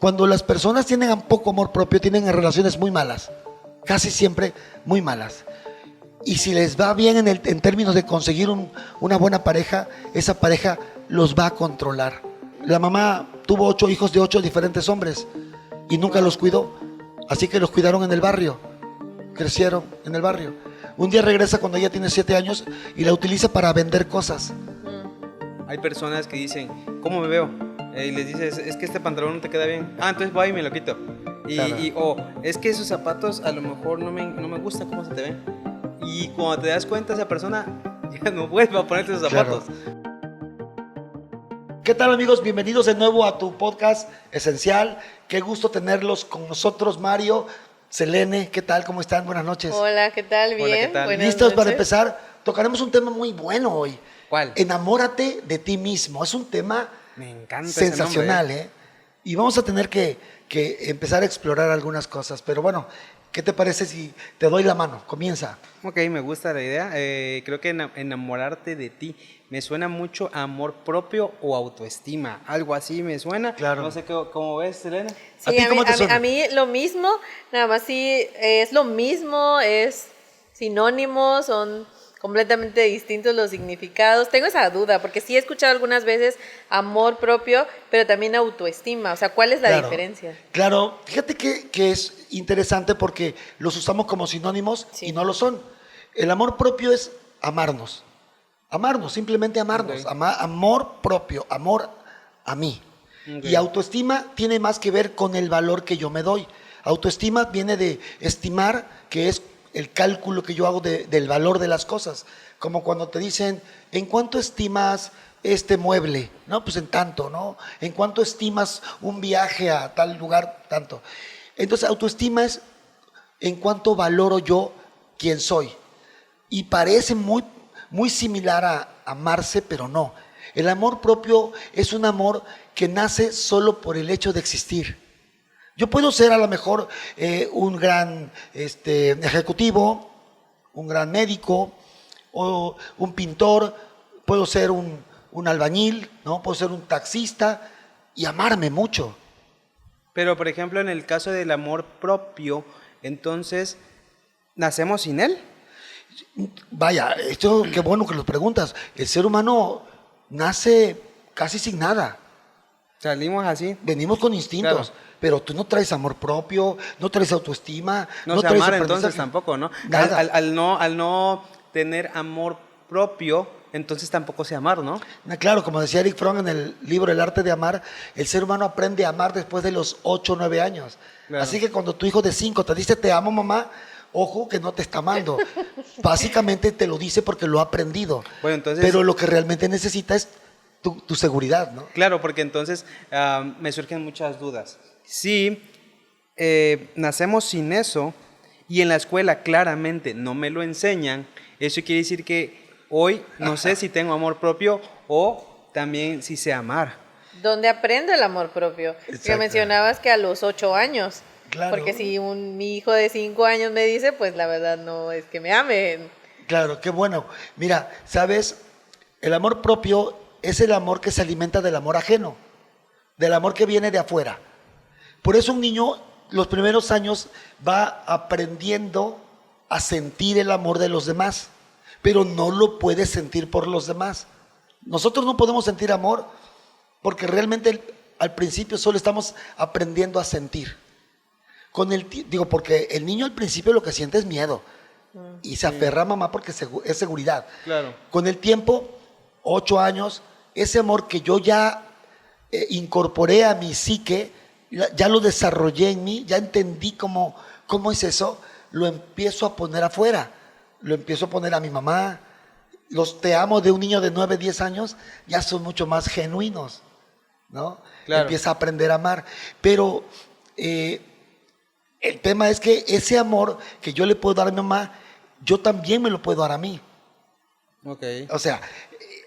Cuando las personas tienen un poco amor propio, tienen relaciones muy malas, casi siempre muy malas. Y si les va bien en términos de conseguir una buena pareja, esa pareja los va a controlar. La mamá tuvo 8 hijos de 8 diferentes hombres y nunca los cuidó, así que los cuidaron en el barrio, crecieron en el barrio. Un día regresa cuando ella tiene 7 años y la utiliza para vender cosas. Hay personas que dicen, ¿cómo me veo? Y les dices, es que este pantalón no te queda bien. Ah, entonces voy y me lo quito. O es que esos zapatos a lo mejor no me gusta cómo se te ven. Y cuando te das cuenta, esa persona ya no vuelve a ponerte esos zapatos. Claro. ¿Qué tal, amigos? Bienvenidos de nuevo a tu podcast Esencial. Qué gusto tenerlos con nosotros, Mario, Selene. ¿Qué tal? ¿Cómo están? Buenas noches. Hola, ¿qué tal? Bien. Hola, ¿qué tal? Buenas ¿Listos para noches. empezar? Tocaremos un tema muy bueno hoy. ¿Cuál? Enamórate de ti mismo. Es un tema Me encanta sensacional, ese nombre, Y vamos a tener que empezar a explorar algunas cosas. Pero bueno, ¿qué te parece si te doy la mano? Comienza. Ok, me gusta la idea. Creo que enamorarte de ti me suena mucho a amor propio o autoestima. Algo así me suena. Claro. No sé cómo ves, Selena. ¿A Sí, ti cómo te suena? a mí lo mismo, nada más sí es lo mismo, es sinónimo, son completamente distintos los significados. Tengo esa duda, porque sí he escuchado algunas veces amor propio, pero también autoestima. O sea, ¿cuál es la diferencia? Claro, fíjate que es interesante porque los usamos como sinónimos Sí. y no lo son. El amor propio es amarnos. Amarnos, simplemente amarnos. Ok. Amor propio, amor a mí. Ok. Y autoestima tiene más que ver con el valor que yo me doy. Autoestima viene de estimar, que es el cálculo que yo hago del valor de las cosas. Como cuando te dicen, ¿en cuánto estimas este mueble? No, pues en tanto, ¿no? ¿En cuánto estimas un viaje a tal lugar? Tanto. Entonces, autoestima es en cuánto valoro yo quién soy. Y parece muy similar a amarse, pero no. El amor propio es un amor que nace solo por el hecho de existir. Yo puedo ser a lo mejor un gran ejecutivo, un gran médico, o un pintor, puedo ser un albañil, ¿no? Puedo ser un taxista y amarme mucho. Pero, por ejemplo, en el caso del amor propio, entonces, ¿nacemos sin él? Vaya, esto qué bueno que lo preguntas. El ser humano nace casi sin nada. Salimos así. Venimos con instintos, Claro. pero tú no traes amor propio, no traes autoestima, No, no se traes amar aprendizaje. entonces tampoco, ¿no? Nada. Al no tener amor propio, entonces tampoco sé amar, ¿no? Claro, como decía Eric Fromm en el libro El arte de amar, el ser humano aprende a amar después de los 8 o 9 años. Claro. Así que cuando tu hijo de 5 te dice te amo, mamá, ojo que no te está amando. Básicamente te lo dice porque lo ha aprendido. Bueno, entonces- Pero lo que realmente necesita es tu seguridad, ¿no? Claro, porque entonces me surgen muchas dudas. Si nacemos sin eso y en la escuela claramente no me lo enseñan, eso quiere decir que hoy no sé si tengo amor propio o también si sé amar. ¿Dónde aprendo el amor propio? Que Exacto. mencionabas que a los 8 años. Claro. Porque si mi hijo de 5 años me dice, pues la verdad no es que me ame. Claro, qué bueno. Mira, ¿sabes? El amor propio es el amor que se alimenta del amor ajeno, del amor que viene de afuera. Por eso un niño los primeros años va aprendiendo a sentir el amor de los demás, pero no lo puede sentir por los demás. Nosotros no podemos sentir amor porque realmente al principio solo estamos aprendiendo a sentir. Porque el niño al principio lo que siente es miedo y se aferra a mamá porque es seguridad. Claro. Con el tiempo, 8 años, ese amor que yo ya incorporé a mi psique, ya lo desarrollé en mí, ya entendí cómo es eso, lo empiezo a poner afuera, lo empiezo a poner a mi mamá. Los te amo de un niño de 9, 10 años ya son mucho más genuinos, ¿no? Claro. Empieza a aprender a amar. Pero el tema es que ese amor que yo le puedo dar a mi mamá, yo también me lo puedo dar a mí. Ok. O sea,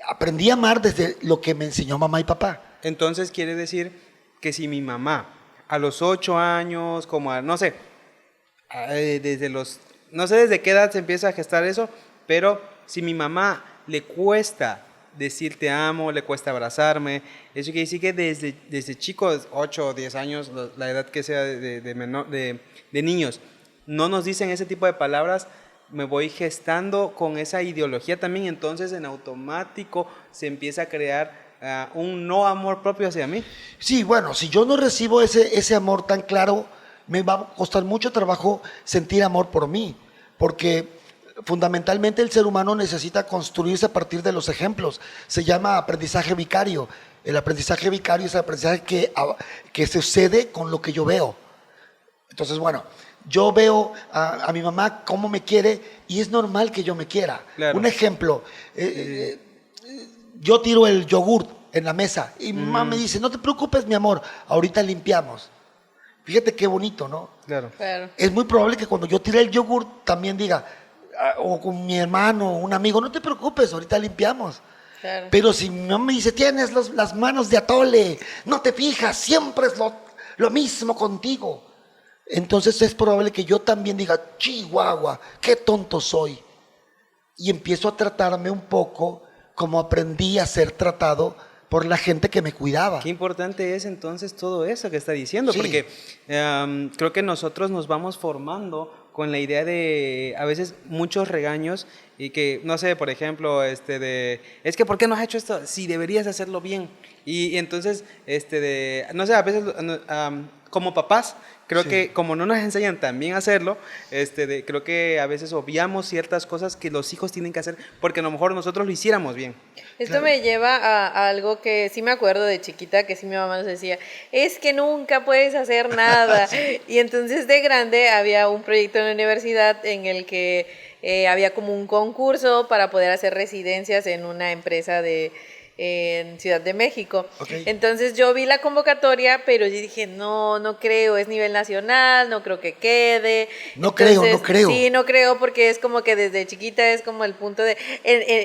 aprendí a amar desde lo que me enseñó mamá y papá. Entonces quiere decir que si mi mamá a los 8 años, no sé desde qué edad se empieza a gestar eso, pero si mi mamá le cuesta decir te amo, le cuesta abrazarme. Eso quiere decir que desde chicos, 8 o 10 años, la edad que sea de niños, no nos dicen ese tipo de palabras, me voy gestando con esa ideología también, entonces en automático se empieza a crear un no amor propio hacia mí. Sí, bueno, si yo no recibo ese amor tan claro, me va a costar mucho trabajo sentir amor por mí, porque fundamentalmente el ser humano necesita construirse a partir de los ejemplos. Se llama aprendizaje vicario. El aprendizaje vicario es el aprendizaje que sucede con lo que yo veo. Entonces, bueno, yo veo a mi mamá cómo me quiere y es normal que yo me quiera. Claro. Un ejemplo, yo tiro el yogurt en la mesa y mi mamá me dice, no te preocupes, mi amor, ahorita limpiamos. Fíjate qué bonito, ¿no? Claro. Claro. Es muy probable que cuando yo tire el yogurt también diga, o con mi hermano, un amigo, no te preocupes, ahorita limpiamos. Claro. Pero si mi mamá me dice, tienes las manos de atole, no te fijas, siempre es lo mismo contigo. Entonces es probable que yo también diga, chihuahua, qué tonto soy. Y empiezo a tratarme un poco como aprendí a ser tratado por la gente que me cuidaba. Qué importante es entonces todo eso que está diciendo, Sí. porque creo que nosotros nos vamos formando con la idea de a veces muchos regaños y que, no sé, por ejemplo, es que ¿por qué no has hecho esto? Si deberías hacerlo bien. Y entonces, no sé, a veces como papás, creo Sí. que como no nos enseñan también a hacerlo, creo que a veces obviamos ciertas cosas que los hijos tienen que hacer porque a lo mejor nosotros lo hiciéramos bien. Esto me lleva a algo que sí me acuerdo de chiquita, que sí mi mamá nos decía, es que nunca puedes hacer nada. Y entonces de grande había un proyecto en la universidad en el que había como un concurso para poder hacer residencias en una empresa en Ciudad de México. Okay. Entonces yo vi la convocatoria, pero yo dije, no creo, es nivel nacional, no creo que quede. No creo. Sí, no creo, porque es como que desde chiquita es como el punto de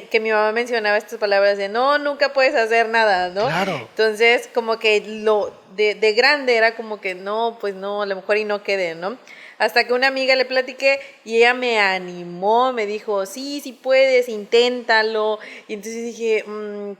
que mi mamá mencionaba estas palabras de no, nunca puedes hacer nada, ¿no? Claro. Entonces como que de grande era como que no, pues no, a lo mejor y no quede, ¿no? Hasta que una amiga le platiqué y ella me animó, me dijo, sí puedes, inténtalo. Y entonces dije,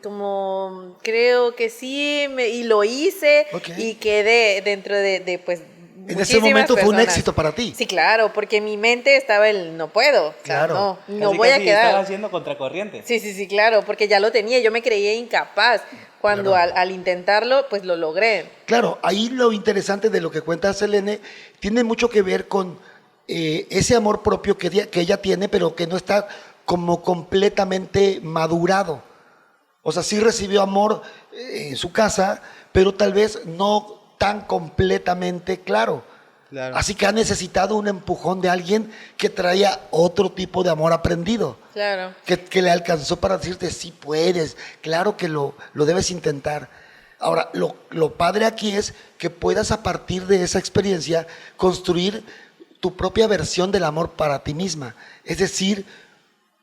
como creo que sí, y lo hice. Okay. Y quedé dentro de pues, En ese momento fue un personas. éxito para ti. Sí, claro, porque en mi mente estaba el no puedo. O sea, Claro. no voy a quedar. Estaba haciendo contracorriente. Sí, claro, porque ya lo tenía, yo me creía incapaz. Cuando Claro. al intentarlo, pues lo logré. Claro, ahí lo interesante de lo que cuenta Selene tiene mucho que ver con ese amor propio que ella tiene, pero que no está como completamente madurado. O sea, sí recibió amor en su casa, pero tal vez no tan completamente claro. Claro. Así que ha necesitado un empujón de alguien que traía otro tipo de amor aprendido. Claro. Que le alcanzó para decirte, sí puedes, claro que lo debes intentar. Ahora, lo padre aquí es que puedas a partir de esa experiencia construir tu propia versión del amor para ti misma. Es decir,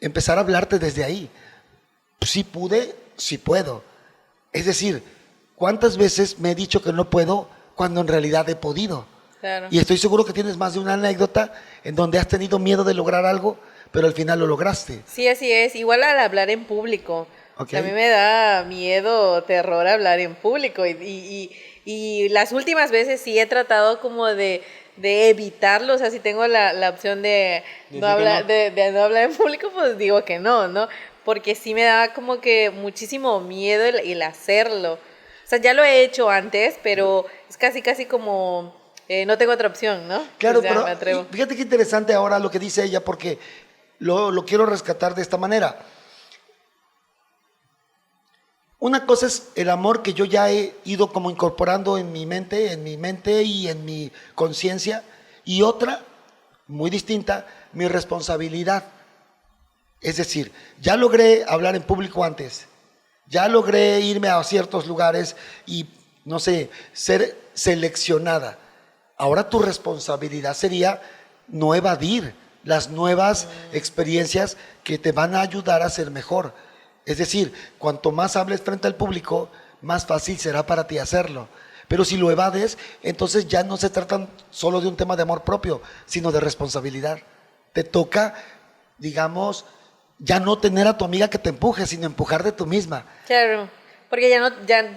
empezar a hablarte desde ahí. Sí pude, sí puedo. Es decir, ¿cuántas veces me he dicho que no puedo cuando en realidad he podido? Claro. Y estoy seguro que tienes más de una anécdota en donde has tenido miedo de lograr algo, pero al final lo lograste. Sí, así es. Igual al hablar en público. Ok. A mí me da miedo, terror hablar en público. Y las últimas veces sí he tratado como de evitarlo. O sea, si tengo la opción de no hablar, de no hablar en público, pues digo que no. Porque sí me da como que muchísimo miedo el hacerlo. O sea, ya lo he hecho antes, pero es casi como... no tengo otra opción, ¿no? Claro, Pues ya pero me atrevo. fíjate qué interesante ahora lo que dice ella, porque lo quiero rescatar de esta manera. Una cosa es el amor que yo ya he ido como incorporando en mi mente y en mi conciencia, y otra, muy distinta, mi responsabilidad. Es decir, ya logré hablar en público antes, ya logré irme a ciertos lugares y, no sé, ser seleccionada. Ahora tu responsabilidad sería no evadir las nuevas experiencias que te van a ayudar a ser mejor. Es decir, cuanto más hables frente al público, más fácil será para ti hacerlo. Pero si lo evades, entonces ya no se trata solo de un tema de amor propio, sino de responsabilidad. Te toca, digamos, ya no tener a tu amiga que te empuje, sino empujarte tú misma. Claro, porque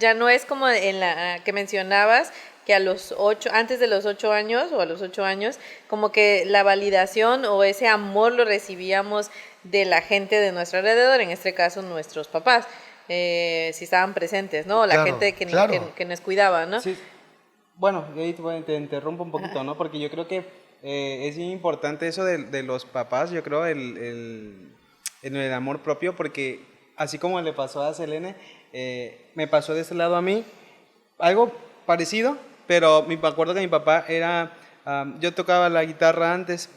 ya no es como en la que mencionabas, que antes de los 8 años o a los 8 años, como que la validación o ese amor lo recibíamos de la gente de nuestro alrededor, en este caso nuestros papás, si estaban presentes, ¿no? La gente que nos cuidaba, ¿no? Sí. Bueno, yo ahí te interrumpo un poquito, ¿no? Porque yo creo que es bien importante eso de los papás, yo creo, el amor propio, porque así como le pasó a Selene, me pasó de este lado a mí, algo parecido, pero me acuerdo que mi papá yo tocaba la guitarra antes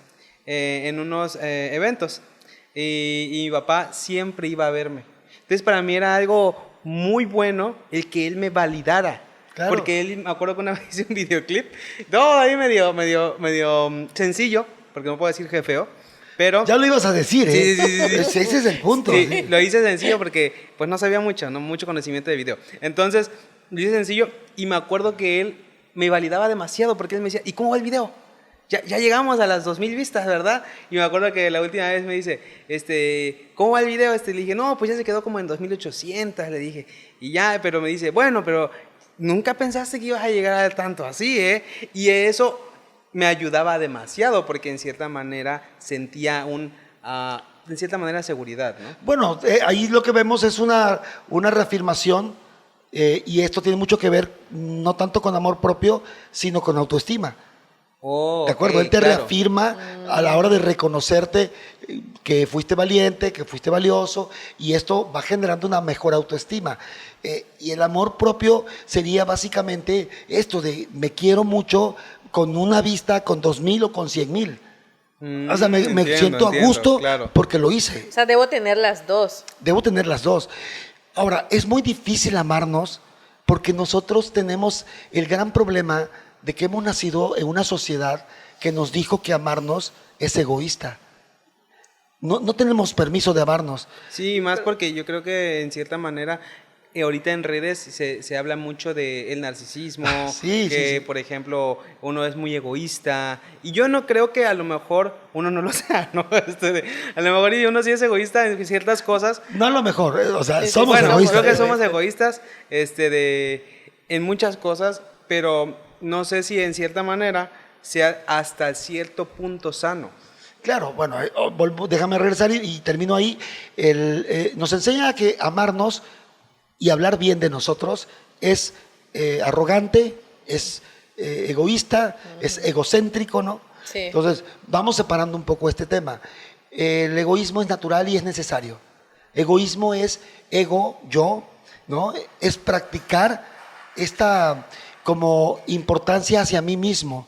en unos eventos y mi papá siempre iba a verme. Entonces para mí era algo muy bueno el que él me validara. Claro. Porque él, me acuerdo que una vez hice un videoclip, todo ahí medio sencillo, porque no puedo decir que feo, pero... Ya lo ibas a decir, ¿eh? Sí. Ese es el punto. Sí, lo hice sencillo porque pues no sabía mucho conocimiento de video. Entonces, lo hice sencillo y me acuerdo que él me validaba demasiado porque él me decía, ¿y cómo va el video? Ya llegamos a las 2000 vistas, ¿verdad? Y me acuerdo que la última vez me dice, ¿cómo va el video? Le dije, no, pues ya se quedó como en 2800, le dije. Y ya, pero me dice, bueno, pero nunca pensaste que ibas a llegar a tanto así, ¿eh? Y eso me ayudaba demasiado porque en cierta manera sentía en cierta manera seguridad, ¿no? Bueno, ahí lo que vemos es una reafirmación y esto tiene mucho que ver no tanto con amor propio, sino con autoestima. ¿De acuerdo? Él te reafirma a la hora de reconocerte que fuiste valiente, que fuiste valioso, y esto va generando una mejor autoestima. Y el amor propio sería básicamente esto de me quiero mucho con una vista, con 2000 o con 100,000. O sea, me siento a gusto, claro, porque lo hice. O sea, debo tener las dos. Debo tener las dos. Ahora, es muy difícil amarnos porque nosotros tenemos el gran problema de que hemos nacido en una sociedad que nos dijo que amarnos es egoísta. No tenemos permiso de amarnos. Sí, más porque yo creo que en cierta manera ahorita en redes se habla mucho del narcisismo, sí. Por ejemplo, uno es muy egoísta, y yo no creo que a lo mejor uno no lo sea, ¿no? A lo mejor uno sí es egoísta en ciertas cosas. No a lo mejor, o sea, somos egoístas. Bueno, creo que somos egoístas en muchas cosas, pero no sé si en cierta manera sea hasta cierto punto sano. Claro, bueno, déjame regresar y termino ahí. Nos enseña que amarnos y hablar bien de nosotros es arrogante, es egoísta, es egocéntrico, ¿no? Sí. Entonces, vamos separando un poco este tema. El egoísmo es natural y es necesario. Egoísmo es ego, yo, ¿no? Es practicar esta como importancia hacia mí mismo.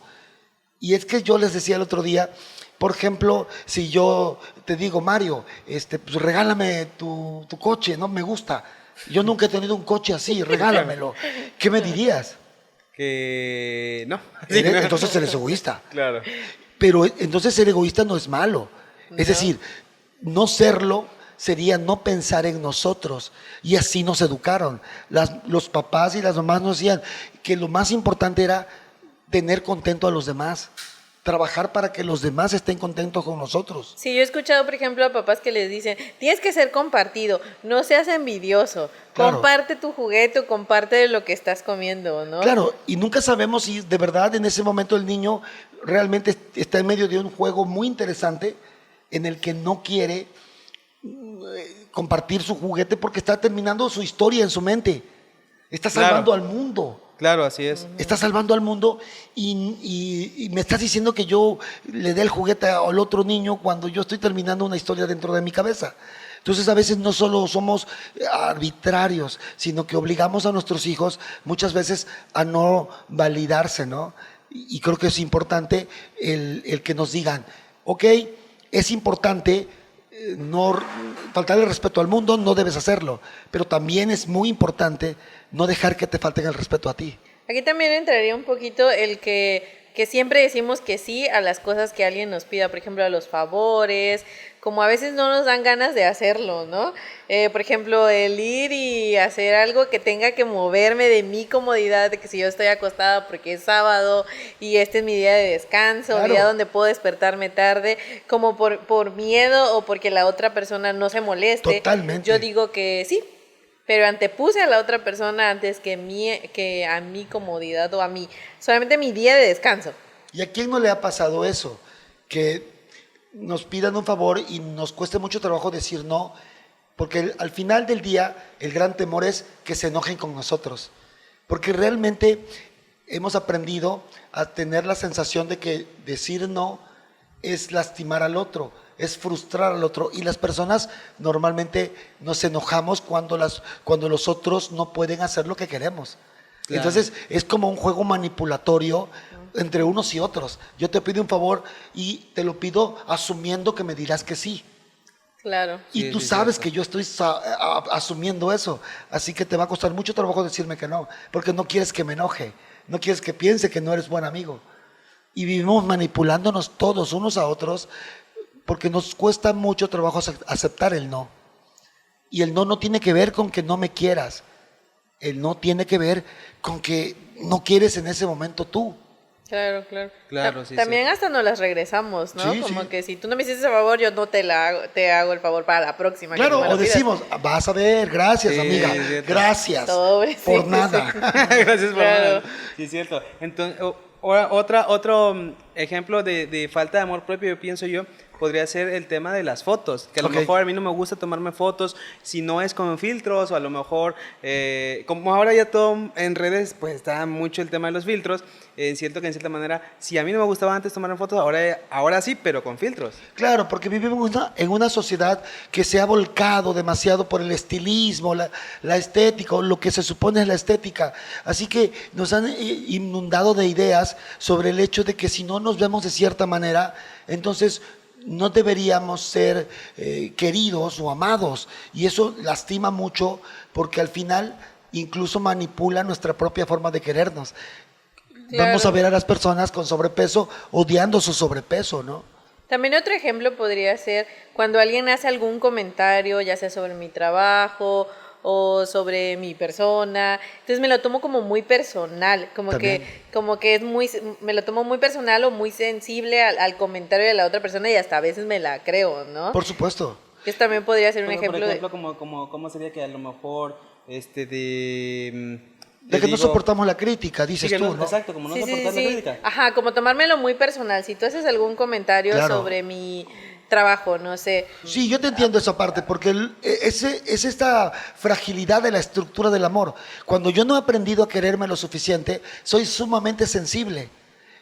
Y es que yo les decía el otro día, por ejemplo, si yo te digo, Mario, pues regálame tu coche, no me gusta. Yo nunca he tenido un coche así, regálamelo. ¿Qué me dirías? Que no. Entonces eres egoísta. Claro. Pero entonces ser egoísta no es malo. No. Es decir, no serlo sería no pensar en nosotros. Y así nos educaron. Los papás y las mamás nos decían que lo más importante era tener contento a los demás. Trabajar para que los demás estén contentos con nosotros. Sí, yo he escuchado, por ejemplo, a papás que les dicen, tienes que ser compartido, no seas envidioso, claro. Comparte tu juguete, comparte de lo que estás comiendo, ¿no? Claro, y nunca sabemos si de verdad en ese momento el niño realmente está en medio de un juego muy interesante en el que no quiere compartir su juguete porque está terminando su historia en su mente. Está salvando al mundo. Claro, así es. Estás salvando al mundo y me estás diciendo que yo le dé el juguete al otro niño cuando yo estoy terminando una historia dentro de mi cabeza. Entonces a veces no solo somos arbitrarios, sino que obligamos a nuestros hijos muchas veces a no validarse, ¿no? Y creo que es importante el que nos digan, ok, es importante no faltarle el respeto al mundo, no debes hacerlo, pero también es muy importante no dejar que te falten el respeto a ti. Aquí también entraría un poquito el que que siempre decimos que sí a las cosas que alguien nos pida, por ejemplo, a los favores, como a veces no nos dan ganas de hacerlo, ¿no? Por ejemplo, el ir y hacer algo que tenga que moverme de mi comodidad, de que si yo estoy acostada porque es sábado y este es mi día de descanso, Claro. día donde puedo despertarme tarde, como por miedo o porque la otra persona no se moleste. Totalmente. Yo digo que sí, pero antepuse a la otra persona antes que a mi comodidad o solamente mi día de descanso. ¿Y a quién no le ha pasado eso? Que nos pidan un favor y nos cueste mucho trabajo decir no, porque al final del día el gran temor es que se enojen con nosotros, porque realmente hemos aprendido a tener la sensación de que decir no es lastimar al otro, es frustrar al otro, y las personas normalmente nos enojamos cuando los otros no pueden hacer lo que queremos. Claro. Entonces es como un juego manipulatorio entre unos y otros. Yo te pido un favor y te lo pido asumiendo que me dirás que sí. Claro. Y Sí, tú sí, sabes cierto. que yo estoy asumiendo eso. Así que te va a costar mucho trabajo decirme que no, porque no quieres que me enoje, no quieres que piense que no eres buen amigo. Y vivimos manipulándonos todos unos a otros porque nos cuesta mucho trabajo aceptar el no. Y el no tiene que ver con que no me quieras. El no tiene que ver con que no quieres en ese momento tú. Claro, claro. Claro, sí, También hasta nos las regresamos, ¿no? Sí, Como sí. que si tú no me hiciste ese favor, yo no te hago el favor para la próxima. que Claro, tú me lo o pidas. decimos, vas a ver, gracias Sí, amiga, es cierto. gracias Sobre, sí, por sí, nada. Gracias por Claro. nada. Sí, es cierto. Entonces, otro ejemplo de falta de amor propio, yo pienso yo, podría ser el tema de las fotos. Que a lo Ok. mejor a mí no me gusta tomarme fotos si no es con filtros, o a lo mejor, como ahora ya todo en redes, pues está mucho el tema de los filtros. Siento que en cierta manera, si a mí no me gustaba antes tomarme fotos, ahora sí, pero con filtros. Claro, porque vivimos en una sociedad que se ha volcado demasiado por el estilismo, la estética, o lo que se supone es la estética. Así que nos han inundado de ideas sobre el hecho de que si no nos vemos de cierta manera, entonces no deberíamos ser queridos o amados. Y eso lastima mucho porque al final incluso manipula nuestra propia forma de querernos. Claro. Vamos a ver a las personas con sobrepeso odiando su sobrepeso, ¿no? También otro ejemplo podría ser cuando alguien hace algún comentario, ya sea sobre mi trabajo o sobre mi persona, entonces me lo tomo como muy personal, como que me lo tomo muy personal o muy sensible al comentario de la otra persona y hasta a veces me la creo, ¿no? Por supuesto. Eso también podría ser un Por ejemplo ejemplo, ¿cómo sería que a lo mejor De que no soportamos la crítica, dices sí, que tú, ¿no? Exacto, como no Sí, soportar la crítica. Ajá, como tomármelo muy personal. Si tú haces algún comentario Claro. sobre mi trabajo, no sé. Sí, yo te entiendo esa parte, porque es esta fragilidad de la estructura del amor. Cuando yo no he aprendido a quererme lo suficiente, soy sumamente sensible.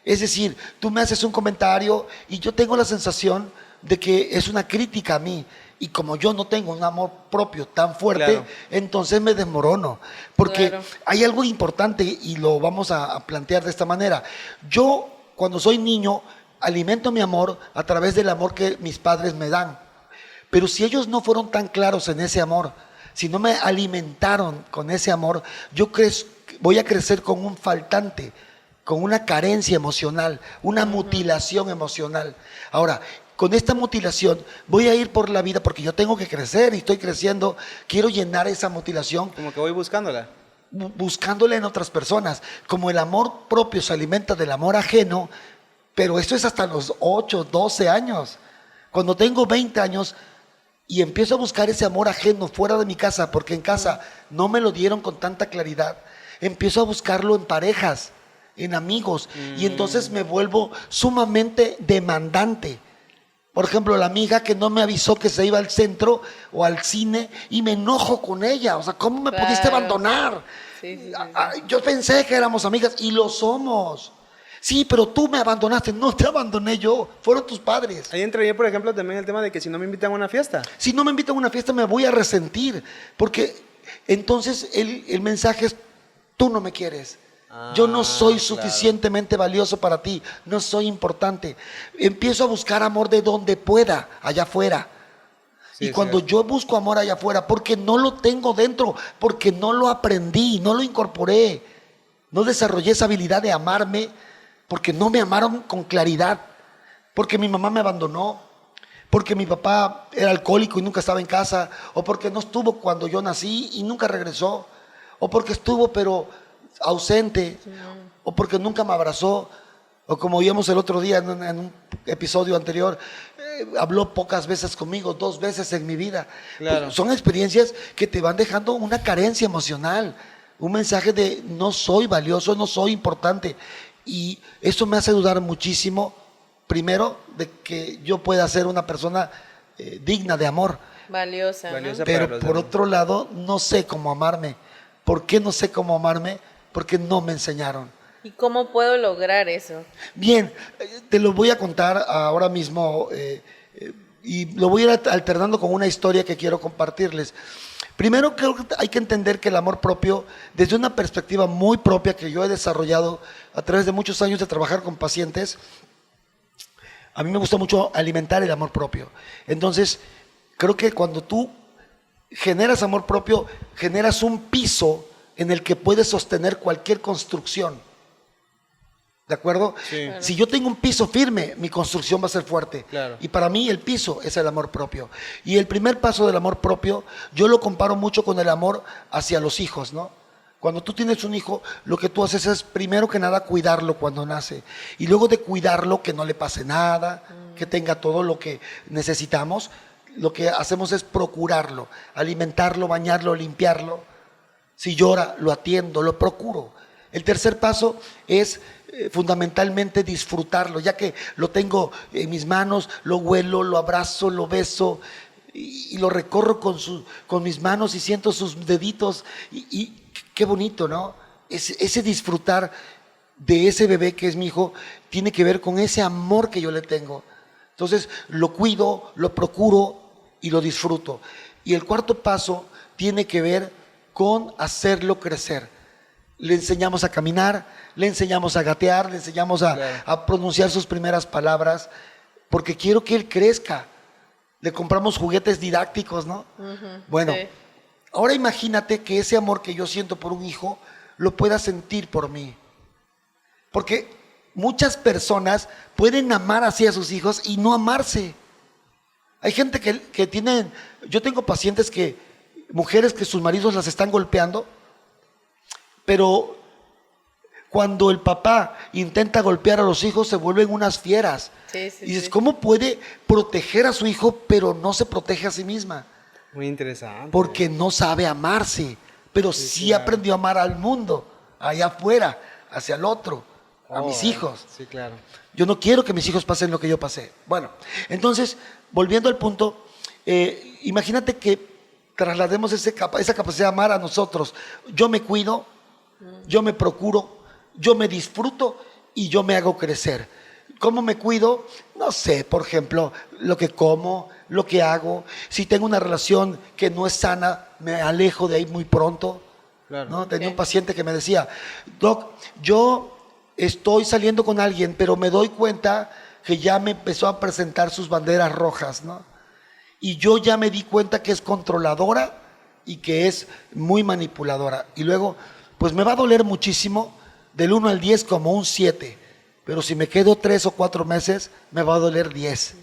Es decir, tú me haces un comentario y yo tengo la sensación de que es una crítica a mí. Y como yo no tengo un amor propio tan fuerte, Claro. entonces me desmorono. Porque Claro. hay algo importante y lo vamos a plantear de esta manera. Yo, cuando soy niño, alimento mi amor a través del amor que mis padres me dan. Pero si ellos no fueron tan claros en ese amor, si no me alimentaron con ese amor, voy a crecer con un faltante, con una carencia emocional, una mutilación emocional. Ahora, con esta mutilación voy a ir por la vida porque yo tengo que crecer y estoy creciendo, quiero llenar esa mutilación Como que voy buscándola. buscándola en otras personas. Como el amor propio se alimenta del amor ajeno, pero esto es hasta los 8, 12 años. Cuando tengo 20 años y empiezo a buscar ese amor ajeno fuera de mi casa, porque en casa no me lo dieron con tanta claridad, empiezo a buscarlo en parejas, en amigos, y entonces me vuelvo sumamente demandante. Por ejemplo, la amiga que no me avisó que se iba al centro o al cine y me enojo con ella. O sea, ¿cómo me pudiste Claro. abandonar? Sí, sí, sí, Yo pensé que éramos amigas y lo somos. Sí, pero tú me abandonaste. No te abandoné yo, fueron tus padres. Ahí entraría, por ejemplo, también el tema de que si no me invitan a una fiesta. Si no me invitan a una fiesta me voy a resentir, porque entonces el mensaje es, tú no me quieres. Yo no soy suficientemente valioso para ti, no soy importante. Empiezo a buscar amor de donde pueda, allá afuera. Sí, y es cuando cierto. yo busco amor allá afuera, porque no lo tengo dentro, porque no lo aprendí, no lo incorporé, no desarrollé esa habilidad de amarme, porque no me amaron con claridad, porque mi mamá me abandonó, porque mi papá era alcohólico y nunca estaba en casa, o porque no estuvo cuando yo nací y nunca regresó, o porque estuvo pero ausente, o porque nunca me abrazó, o como vimos el otro día en un episodio anterior, habló pocas veces conmigo, 2 veces en mi vida. Claro. Pues son experiencias que te van dejando una carencia emocional, un mensaje de no soy valioso, no soy importante. Y eso me hace dudar muchísimo, primero, de que yo pueda ser una persona digna de amor. Valiosa, ¿no? Valiosa. Pero para los por demás. otro lado, no sé cómo amarme. ¿Por qué no sé cómo amarme? Porque no me enseñaron. ¿Y cómo puedo lograr eso? Bien, te lo voy a contar ahora mismo y lo voy a ir alternando con una historia que quiero compartirles. Primero creo que hay que entender que el amor propio, desde una perspectiva muy propia que yo he desarrollado a través de muchos años de trabajar con pacientes, a mí me gusta mucho alimentar el amor propio. Entonces, creo que cuando tú generas amor propio, generas un piso en el que puedes sostener cualquier construcción. ¿De acuerdo? Sí. Claro. Si yo tengo un piso firme, mi construcción va a ser fuerte. Claro. Y para mí el piso es el amor propio. Y el primer paso del amor propio, yo lo comparo mucho con el amor hacia los hijos, ¿no? Cuando tú tienes un hijo, lo que tú haces es, primero que nada, cuidarlo cuando nace. Y luego de cuidarlo, que no le pase nada, que tenga todo lo que necesitamos, lo que hacemos es procurarlo, alimentarlo, bañarlo, limpiarlo. Si llora, lo atiendo, lo procuro. El tercer paso es fundamentalmente disfrutarlo, ya que lo tengo en mis manos, lo huelo, lo abrazo, lo beso y lo recorro con mis manos y siento sus deditos y qué bonito, ¿no? Ese disfrutar de ese bebé que es mi hijo tiene que ver con ese amor que yo le tengo. Entonces lo cuido, lo procuro y lo disfruto. Y el cuarto paso tiene que ver con hacerlo crecer. Le enseñamos a caminar, le enseñamos a gatear, le enseñamos a pronunciar sus primeras palabras, porque quiero que él crezca. Le compramos juguetes didácticos, ¿no? Bueno, sí. ahora imagínate que ese amor que yo siento por un hijo lo pueda sentir por mí. Porque muchas personas pueden amar así a sus hijos y no amarse. Hay gente que tienen, yo tengo pacientes mujeres que sus maridos las están golpeando, pero cuando el papá intenta golpear a los hijos se vuelven unas fieras. Sí, sí, Y dices, sí. ¿cómo puede proteger a su hijo pero no se protege a sí misma? Muy interesante. Porque no sabe amarse, pero sí claro. aprendió a amar al mundo, allá afuera, hacia el otro, a Oh, mis hijos. Sí, claro. Yo no quiero que mis hijos pasen lo que yo pasé. Bueno, entonces, volviendo al punto, imagínate que traslademos esa capacidad de amar a nosotros. Yo me cuido, yo me procuro, yo me disfruto y yo me hago crecer. ¿Cómo me cuido? No sé, por ejemplo, lo que como, lo que hago. Si tengo una relación que no es sana, me alejo de ahí muy pronto. Claro. ¿No? Tenía Ok. un paciente que me decía, Doc, yo estoy saliendo con alguien, pero me doy cuenta que ya me empezó a presentar sus banderas rojas, ¿no? Y yo ya me di cuenta que es controladora y que es muy manipuladora. Y luego, pues me va a doler muchísimo, del 1 al 10 como un 7, pero si me quedo 3 o 4 meses, me va a doler 10.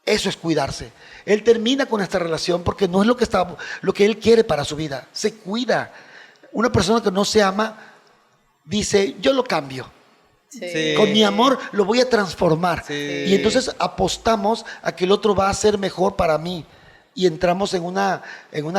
Eso es cuidarse. Él termina con esta relación porque no es lo que él quiere para su vida. Se cuida. Una persona que no se ama dice, yo lo cambio. Sí. Sí. Con mi amor lo voy a transformar. Sí. Y entonces apostamos a que el otro va a ser mejor para mí. Y entramos en una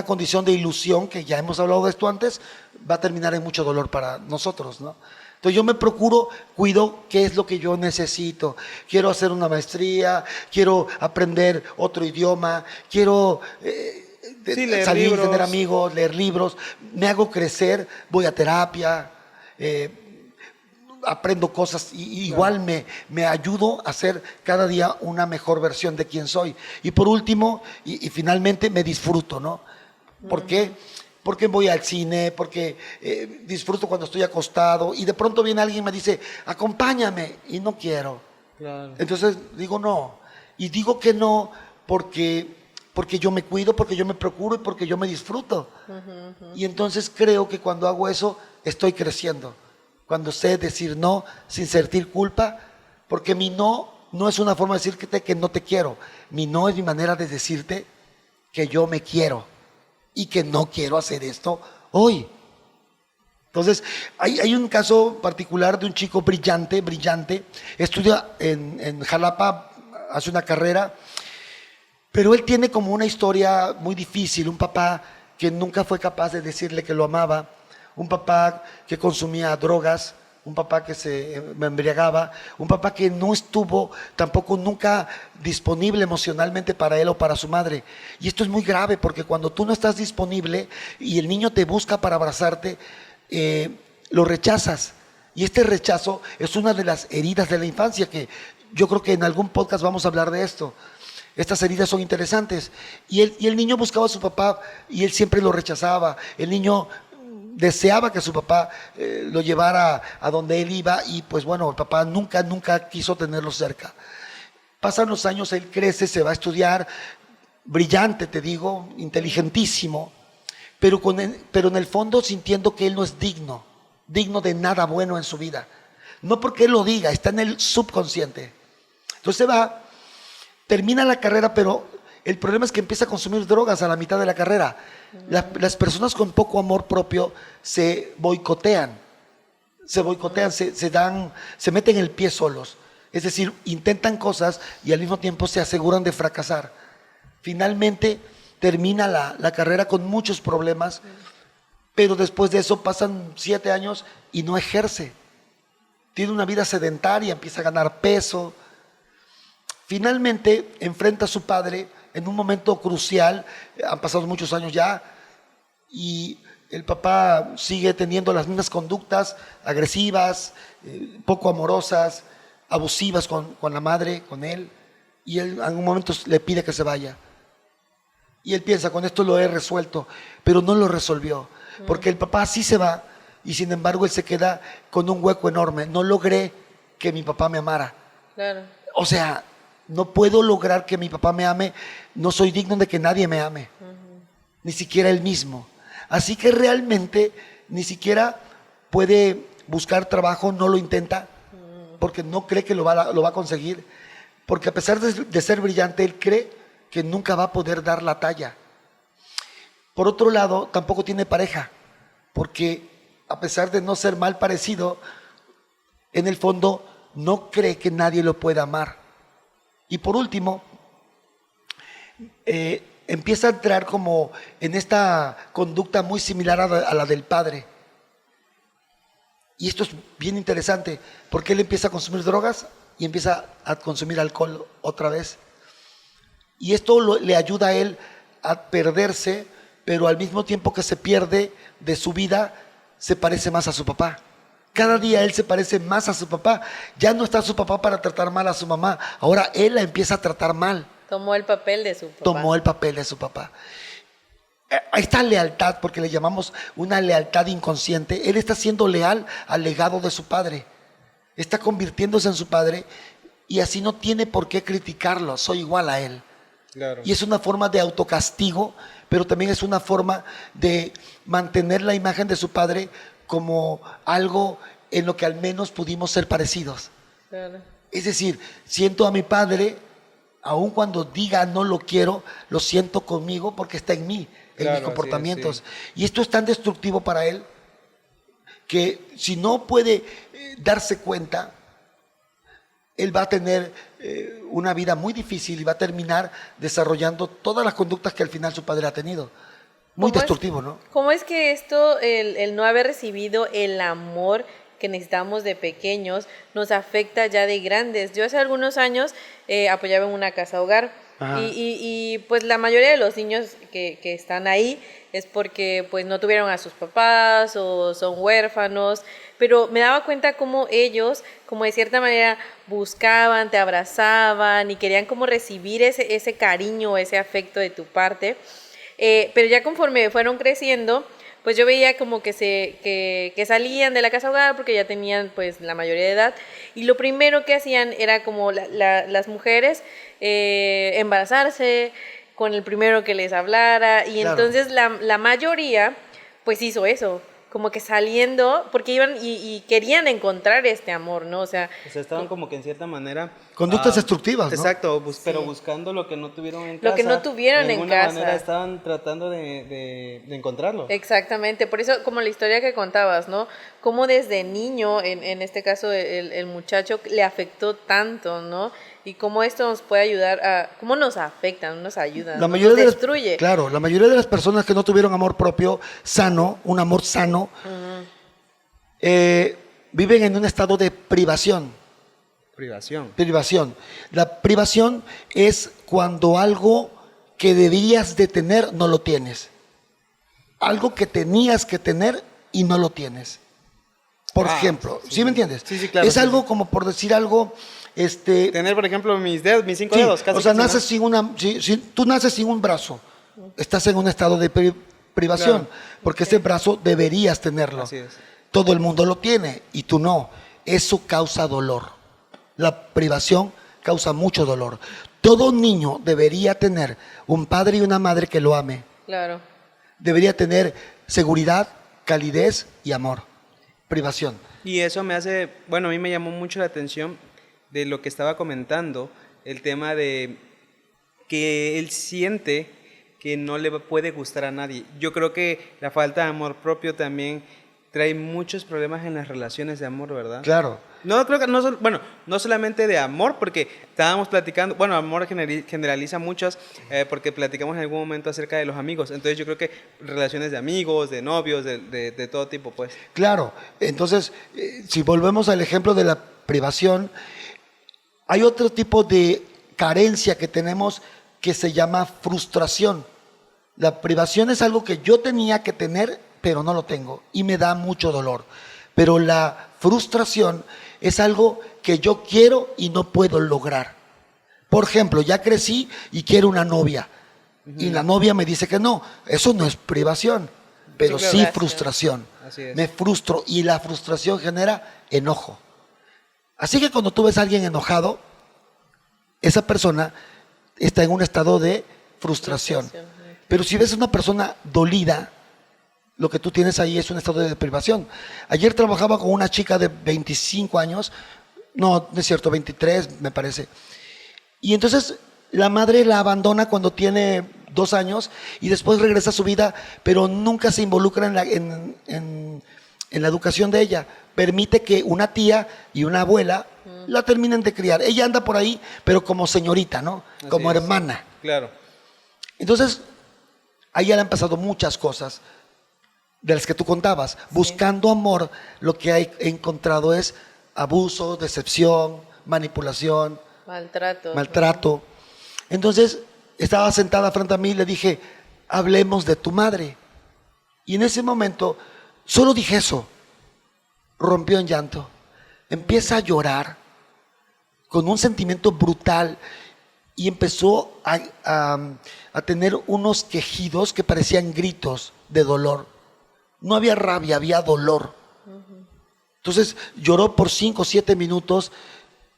condición de ilusión, que ya hemos hablado de esto antes, va a terminar en mucho dolor para nosotros, ¿no? Entonces yo me procuro, cuido qué es lo que yo necesito. Quiero hacer una maestría, quiero aprender otro idioma, quiero Leer salir, libros. tener amigos, leer libros, me hago crecer, voy a terapia, aprendo cosas y igual me ayudo a ser cada día una mejor versión de quien soy. Y por último, y finalmente me disfruto, ¿no? ¿Por qué? Porque voy al cine, porque disfruto cuando estoy acostado y de pronto viene alguien y me dice, acompáñame, y no quiero. Claro. Entonces digo no. Y digo que no porque yo me cuido, porque yo me procuro y porque yo me disfruto. Y entonces creo que cuando hago eso estoy creciendo. cuando sé decir no sin sentir culpa, porque mi no es una forma de decirte que no te quiero. Mi no es mi manera de decirte que yo me quiero y que no quiero hacer esto hoy. Entonces, hay un caso particular de un chico brillante, estudia en Jalapa, hace una carrera, pero él tiene como una historia muy difícil, un papá que nunca fue capaz de decirle que lo amaba, un papá que consumía drogas, un papá que se embriagaba, un papá que no estuvo tampoco nunca disponible emocionalmente para él o para su madre. Y esto es muy grave porque cuando tú no estás disponible y el niño te busca para abrazarte, lo rechazas. Y este rechazo es una de las heridas de la infancia que yo creo que en algún podcast vamos a hablar de esto. Estas heridas son interesantes. Y el niño buscaba a su papá y él siempre lo rechazaba. El niño deseaba que su papá lo llevara a donde él iba y pues bueno, el papá nunca quiso tenerlo cerca. Pasan los años, él crece, se va a estudiar, brillante, te digo, inteligentísimo, pero en el fondo sintiendo que él no es digno de nada bueno en su vida. No porque él lo diga, está en el subconsciente. Entonces se va, termina la carrera, pero el problema es que empieza a consumir drogas a la mitad de la carrera. Las personas con poco amor propio se boicotean, se meten el pie solos. Es decir, intentan cosas y al mismo tiempo se aseguran de fracasar. Finalmente termina la carrera con muchos problemas, pero después de eso pasan 7 años y no ejerce. Tiene una vida sedentaria, empieza a ganar peso. Finalmente enfrenta a su padre en un momento crucial, han pasado muchos años ya, y el papá sigue teniendo las mismas conductas agresivas, poco amorosas, abusivas con la madre, con él, y él en un momento le pide que se vaya. Y él piensa, con esto lo he resuelto, pero no lo resolvió, porque el papá sí se va, y sin embargo él se queda con un hueco enorme. No logré que mi papá me amara. Claro. O sea, no puedo lograr que mi papá me ame, no soy digno de que nadie me ame, ni siquiera él mismo. Así que realmente ni siquiera puede buscar trabajo, no lo intenta, porque no cree que lo va a conseguir, porque a pesar de ser brillante, él cree que nunca va a poder dar la talla. Por otro lado, tampoco tiene pareja, porque a pesar de no ser mal parecido, en el fondo no cree que nadie lo pueda amar. Y por último, empieza a entrar como en esta conducta muy similar a la del padre. Y esto es bien interesante, porque él empieza a consumir drogas y empieza a consumir alcohol otra vez. Y esto le ayuda a él a perderse, pero al mismo tiempo que se pierde de su vida, se parece más a su papá. Cada día él se parece más a su papá. Ya no está su papá para tratar mal a su mamá. Ahora él la empieza a tratar mal. Tomó el papel de su papá. Tomó el papel de su papá. Esta lealtad, porque le llamamos una lealtad inconsciente, él está siendo leal al legado de su padre. Está convirtiéndose en su padre y así no tiene por qué criticarlo. Soy igual a él. Claro. Y es una forma de autocastigo, pero también es una forma de mantener la imagen de su padre como algo en lo que al menos pudimos ser parecidos. Claro. Es decir, siento a mi padre, aun cuando diga no lo quiero, lo siento conmigo porque está en mí, en mis comportamientos. Sí. Y esto es tan destructivo para él que si no puede darse cuenta, él va a tener una vida muy difícil y va a terminar desarrollando todas las conductas que al final su padre ha tenido. Muy destructivo, ¿no? ¿Cómo es que esto, el no haber recibido el amor que necesitamos de pequeños, nos afecta ya de grandes? Yo hace algunos años apoyaba en una casa hogar y pues la mayoría de los niños que están ahí es porque pues no tuvieron a sus papás o son huérfanos, pero me daba cuenta cómo ellos, como de cierta manera buscaban, te abrazaban y querían como recibir ese cariño, ese afecto de tu parte. Pero ya conforme fueron creciendo, pues yo veía como que salían de la casa hogar porque ya tenían pues la mayoría de edad y lo primero que hacían era como las mujeres embarazarse con el primero que les hablara y claro. Entonces la mayoría pues hizo eso, como que saliendo, porque iban y querían encontrar este amor, ¿no? O sea, estaban como que en cierta manera... Conductas destructivas, ¿no? Exacto, pero buscando lo que no tuvieron en casa. Lo que no tuvieron en casa. De alguna manera estaban tratando de encontrarlo. Exactamente, por eso como la historia que contabas, ¿no? Cómo desde niño, en este caso el muchacho, le afectó tanto, ¿no? Y cómo esto nos puede ayudar a... Cómo nos afecta, no nos ayuda, La nos mayoría de destruye. claro, la mayoría de las personas que no tuvieron amor propio sano, un amor sano, viven en un estado de privación. Privación. La privación es cuando algo que debías de tener no lo tienes. Algo que tenías que tener y no lo tienes. Por ejemplo, ¿sí me entiendes? Sí, claro. Es algo como por decir algo... Tener, por ejemplo, mis cinco dedos. Casi o sea, casi, naces sin tú naces sin un brazo. Estás en un estado de privación, Claro. porque ese brazo deberías tenerlo. Así es. Todo el mundo lo tiene y tú no. Eso causa dolor. La privación causa mucho dolor. Todo niño debería tener un padre y una madre que lo ame. Claro. Debería tener seguridad, calidez y amor. Privación. Y eso me hace, bueno, a mí me llamó mucho la atención de lo que estaba comentando, el tema de que él siente que no le puede gustar a nadie. Yo creo que la falta de amor propio también trae muchos problemas en las relaciones de amor, ¿verdad? Claro. No, creo que no solamente de amor, porque estábamos platicando, bueno, amor generaliza muchas, porque platicamos en algún momento acerca de los amigos. Entonces yo creo que relaciones de amigos, de novios, de todo tipo, pues. Claro. Entonces, si volvemos al ejemplo de la privación, hay otro tipo de carencia que tenemos que se llama frustración. La privación es algo que yo tenía que tener, pero no lo tengo y me da mucho dolor. Pero la frustración es algo que yo quiero y no puedo lograr. Por ejemplo, ya crecí y quiero una novia y la novia me dice que no. Eso no es privación, pero Sí, sí claro. frustración. Así es. Me frustro y la frustración genera enojo. Así que cuando tú ves a alguien enojado, esa persona está en un estado de frustración. Pero si ves a una persona dolida, lo que tú tienes ahí es un estado de privación. Ayer trabajaba con una chica de 25 años, no es cierto, 23 me parece. Y entonces la madre la abandona cuando tiene 2 años y después regresa a su vida, pero nunca se involucra en la educación de ella. Permite que una tía y una abuela la terminen de criar. Ella anda por ahí, pero como señorita, ¿no? Así Como es. hermana. Claro. Entonces, a ella le han pasado muchas cosas de las que tú contabas. Buscando amor, lo que he encontrado es abuso, decepción, manipulación, maltrato. Entonces, estaba sentada frente a mí y le dije, hablemos de tu madre. Y en ese momento, solo dije eso. Rompió en llanto. Empieza a llorar con un sentimiento brutal y empezó a tener unos quejidos que parecían gritos de dolor. No había rabia, había dolor. Entonces lloró por 5 o 7 minutos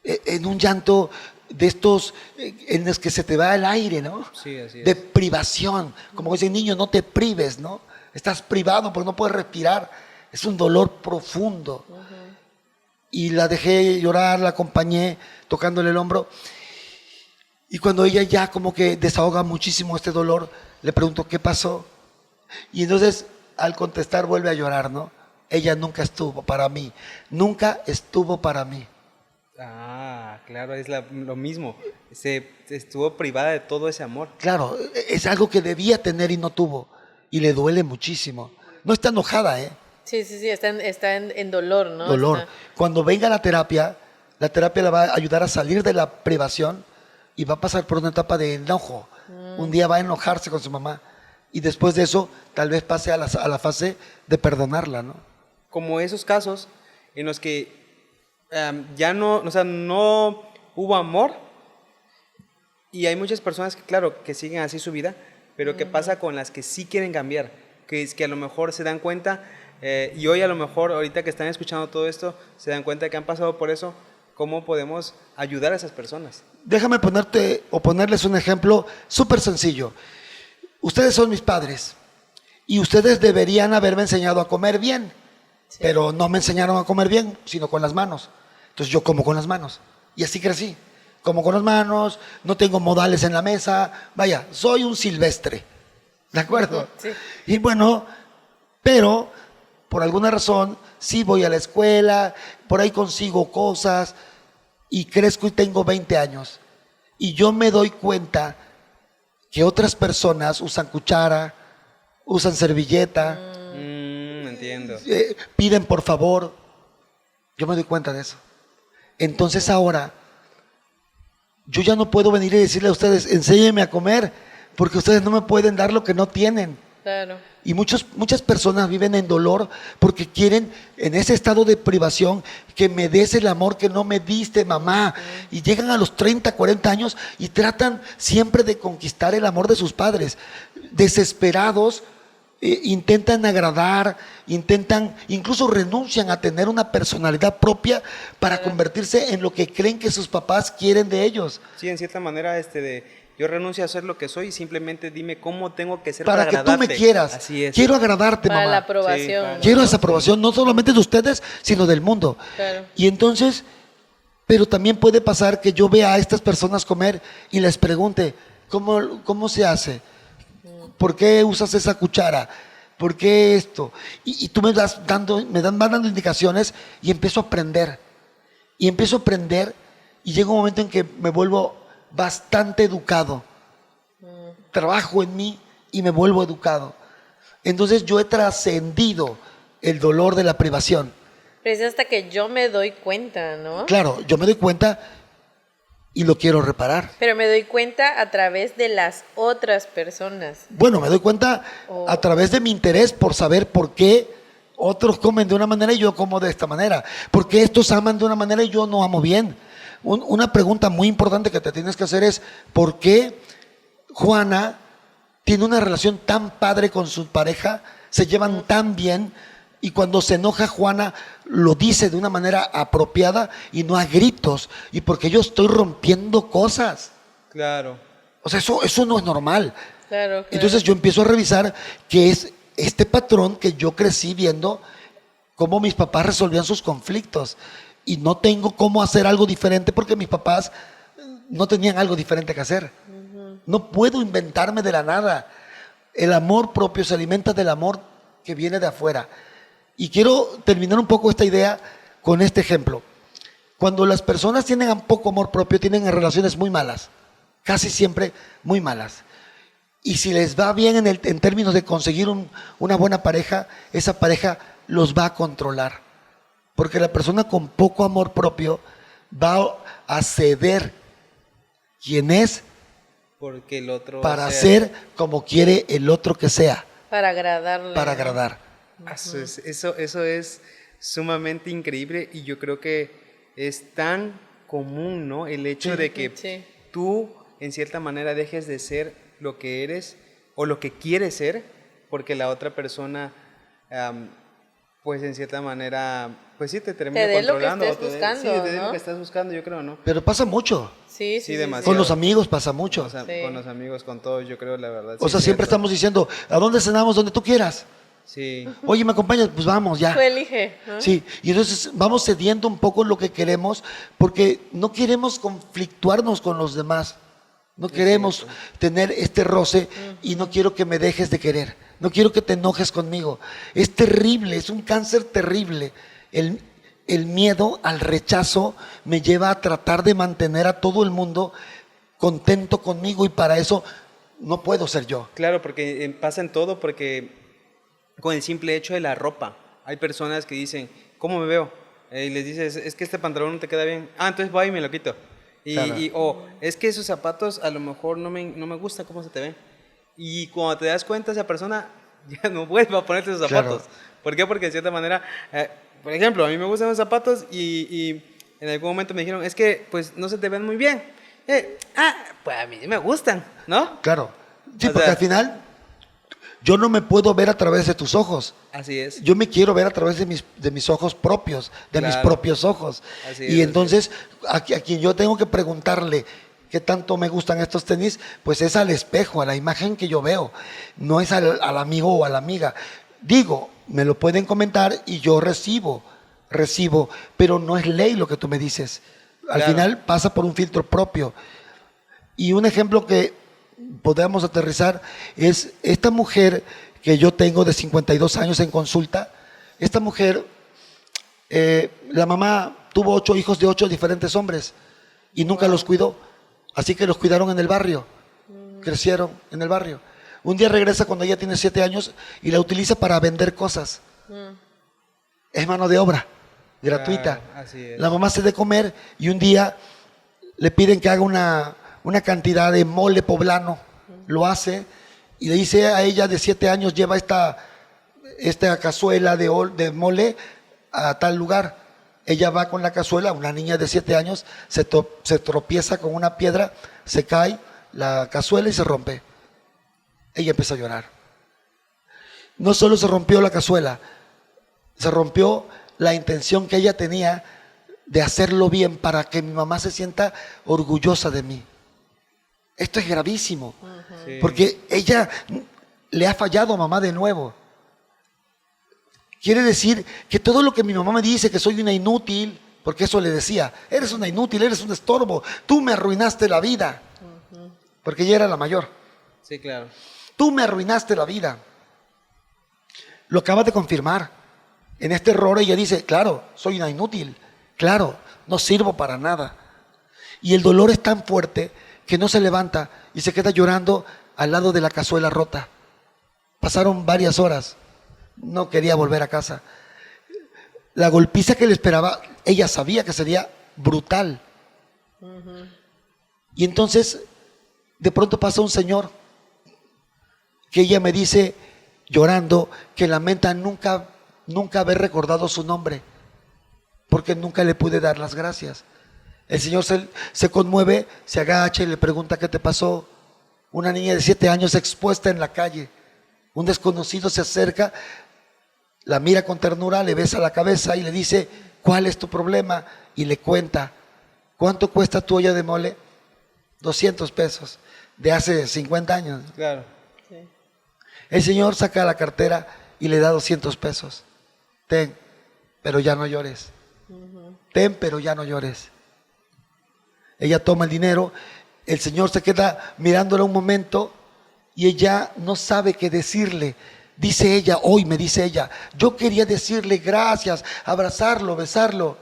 en un llanto de estos en los que se te va el aire, ¿no? Sí, así es. De privación. Como dicen, niño, no te prives, ¿no? Estás privado porque no puedes respirar. Es un dolor profundo. Y la dejé llorar, la acompañé tocándole el hombro. Y cuando ella ya como que desahoga muchísimo este dolor, le pregunto, ¿qué pasó? Y entonces, al contestar, vuelve a llorar, ¿no? Ella nunca estuvo para mí. Nunca estuvo para mí. Ah, claro, es lo mismo. Se estuvo privada de todo ese amor. Claro, es algo que debía tener y no tuvo. Y le duele muchísimo. No está enojada, ¿eh? Sí, está en dolor, ¿no? Dolor. Cuando venga la terapia la va a ayudar a salir de la privación y va a pasar por una etapa de enojo. Un día va a enojarse con su mamá y después de eso tal vez pase a la fase de perdonarla, ¿no? Como esos casos en los que ya no, o sea, no hubo amor y hay muchas personas que, claro, que siguen así su vida, pero ¿qué pasa con las que sí quieren cambiar? Que a lo mejor se dan cuenta y hoy a lo mejor, ahorita que están escuchando todo esto, se dan cuenta que han pasado por eso. ¿Cómo podemos ayudar a esas personas? Déjame ponerles un ejemplo súper sencillo. Ustedes son mis padres Y ustedes deberían haberme enseñado a comer bien, Sí. pero no me enseñaron a comer bien, sino con las manos. Entonces yo como con las manos. Y así crecí. Como con las manos, no tengo modales en la mesa. Vaya, soy un silvestre. ¿De acuerdo? Sí. Y bueno, pero por alguna razón sí voy a la escuela, por ahí consigo cosas y crezco y tengo 20 años. Y yo me doy cuenta que otras personas usan cuchara, usan servilleta, Entiendo. piden por favor. Yo me doy cuenta de eso. Entonces ahora, yo ya no puedo venir y decirle a ustedes, enséñenme a comer, porque ustedes no me pueden dar lo que no tienen. Claro. Y muchas personas viven en dolor porque quieren, en ese estado de privación, que me des el amor que no me diste, mamá. Y llegan a los 30, 40 años y tratan siempre de conquistar el amor de sus padres. Desesperados, intentan agradar, incluso renuncian a tener una personalidad propia para convertirse en lo que creen que sus papás quieren de ellos. Sí, en cierta manera, yo renuncio a ser lo que soy y simplemente dime cómo tengo que ser Para que tú agradarte. me quieras. Así es. Quiero agradarte, Para mamá. la aprobación. Sí, para- ¿no? Quiero esa aprobación, no solamente de ustedes, sino del mundo. Claro. Y entonces, pero también puede pasar que yo vea a estas personas comer y les pregunte, ¿cómo se hace? ¿Por qué usas esa cuchara? ¿Por qué esto? Y tú vas dando indicaciones y empiezo a aprender. Y empiezo a aprender y llega un momento en que me vuelvo bastante educado. Trabajo en mí y me vuelvo educado. Entonces yo he trascendido el dolor de la privación. Pero es hasta que yo me doy cuenta, ¿no? Claro, yo me doy cuenta y lo quiero reparar. Pero me doy cuenta a través de las otras personas. Bueno, me doy cuenta a través de mi interés por saber por qué otros comen de una manera y yo como de esta manera. ¿Por qué estos aman de una manera y yo no amo bien? Una pregunta muy importante que te tienes que hacer es, ¿por qué Juana tiene una relación tan padre con su pareja? Se llevan tan bien y cuando se enoja Juana lo dice de una manera apropiada y no a gritos. Y porque yo estoy rompiendo cosas. Claro. O sea, eso no es normal. Claro, claro. Entonces yo empiezo a revisar qué es este patrón que yo crecí viendo, cómo mis papás resolvían sus conflictos. Y no tengo cómo hacer algo diferente porque mis papás no tenían algo diferente que hacer. No puedo inventarme de la nada. El amor propio se alimenta del amor que viene de afuera. Y quiero terminar un poco esta idea con este ejemplo. Cuando las personas tienen poco amor propio, tienen relaciones muy malas. Casi siempre muy malas. Y si les va bien en términos de conseguir una buena pareja, esa pareja los va a controlar. Porque la persona con poco amor propio va a ceder quién es Porque el otro... para ser como quiere el otro que sea, Para agradarle. para agradar. Eso es sumamente increíble y yo creo que es tan común, ¿no? El hecho de que Sí. tú, en cierta manera, dejes de ser lo que eres o lo que quieres ser, porque la otra persona, pues en cierta manera, pues sí te termina Te dé lo que controlando. estés o buscando, sí, te dé ¿no? lo que estás buscando, yo creo, ¿no? Pero pasa mucho. Sí, sí, sí, demasiado. Con los amigos pasa mucho. Sí. Sí. Con los amigos, con todos, yo creo, la verdad. O sí, sea, siempre cierto. estamos diciendo, ¿a dónde cenamos? Donde tú quieras. Sí. Oye, ¿me acompañas? Pues vamos, ya. Tú elige, ¿no? Sí, y entonces vamos cediendo un poco lo que queremos porque no queremos conflictuarnos con los demás. No queremos tener este roce y no quiero que me dejes de querer. No quiero que te enojes conmigo. Es terrible, es un cáncer terrible. El miedo al rechazo me lleva a tratar de mantener a todo el mundo contento conmigo y para eso no puedo ser yo. Claro, porque pasa en todo, porque con el simple hecho de la ropa, hay personas que dicen, ¿cómo me veo? Y les dices, es que este pantalón no te queda bien. Ah, entonces voy y me lo quito. O es que esos zapatos a lo mejor no me gusta cómo se te ven. Y cuando te das cuenta, esa persona ya no vuelve a ponerte esos zapatos. Claro. ¿Por qué? Porque de cierta manera, por ejemplo, a mí me gustan los zapatos y en algún momento me dijeron, es que pues no se te ven muy bien. Pues a mí sí me gustan, ¿no? Claro. Sí, O porque sea, al final yo no me puedo ver a través de tus ojos. Así es. Yo me quiero ver a través de mis ojos propios, de mis Claro. propios ojos. Así Y es, entonces, a quien yo tengo que preguntarle, qué tanto me gustan estos tenis, pues es al espejo, a la imagen que yo veo, no es al amigo o a la amiga. Digo, me lo pueden comentar y yo recibo, pero no es ley lo que tú me dices. Al Claro. final pasa por un filtro propio. Y un ejemplo que podemos aterrizar es esta mujer que yo tengo de 52 años en consulta. Esta mujer, la mamá tuvo 8 hijos de 8 diferentes hombres y nunca los cuidó. Así que los cuidaron en el barrio, crecieron en el barrio. Un día regresa cuando ella tiene 7 años y la utiliza para vender cosas. Es mano de obra, gratuita. Claro, así es. La mamá se de comer y un día le piden que haga una cantidad de mole poblano. Lo hace y le dice a ella de 7 años, lleva esta cazuela de mole a tal lugar. Ella va con la cazuela, una niña de 7 años, se tropieza con una piedra, se cae la cazuela y se rompe. Ella empezó a llorar. No solo se rompió la cazuela, se rompió la intención que ella tenía de hacerlo bien para que mi mamá se sienta orgullosa de mí. Esto es gravísimo, Sí. porque ella le ha fallado a mamá de nuevo. Quiere decir que todo lo que mi mamá me dice, que soy una inútil, porque eso le decía, eres una inútil, eres un estorbo, tú me arruinaste la vida, porque ella era la mayor. Sí, claro. Tú me arruinaste la vida. Lo acabas de confirmar. En este error ella dice, claro, soy una inútil, claro, no sirvo para nada. Y el dolor es tan fuerte que no se levanta y se queda llorando al lado de la cazuela rota. Pasaron varias horas, no quería volver a casa. La golpiza que le esperaba, ella sabía que sería brutal. Y entonces, de pronto pasa un señor que ella me dice, llorando, que lamenta nunca haber recordado su nombre, porque nunca le pude dar las gracias. El señor se conmueve, se agacha y le pregunta qué te pasó. Una niña de 7 años expuesta en la calle. Un desconocido se acerca, la mira con ternura, le besa la cabeza y le dice, ¿cuál es tu problema? Y le cuenta, ¿cuánto cuesta tu olla de mole? 200 pesos, de hace 50 años. Claro. El señor saca la cartera y le da 200 pesos. Ten, pero ya no llores. Ten, pero ya no llores. Ella toma el dinero, el señor se queda mirándola un momento y ella no sabe qué decirle. Dice ella, hoy me dice ella, yo quería decirle gracias, abrazarlo, besarlo,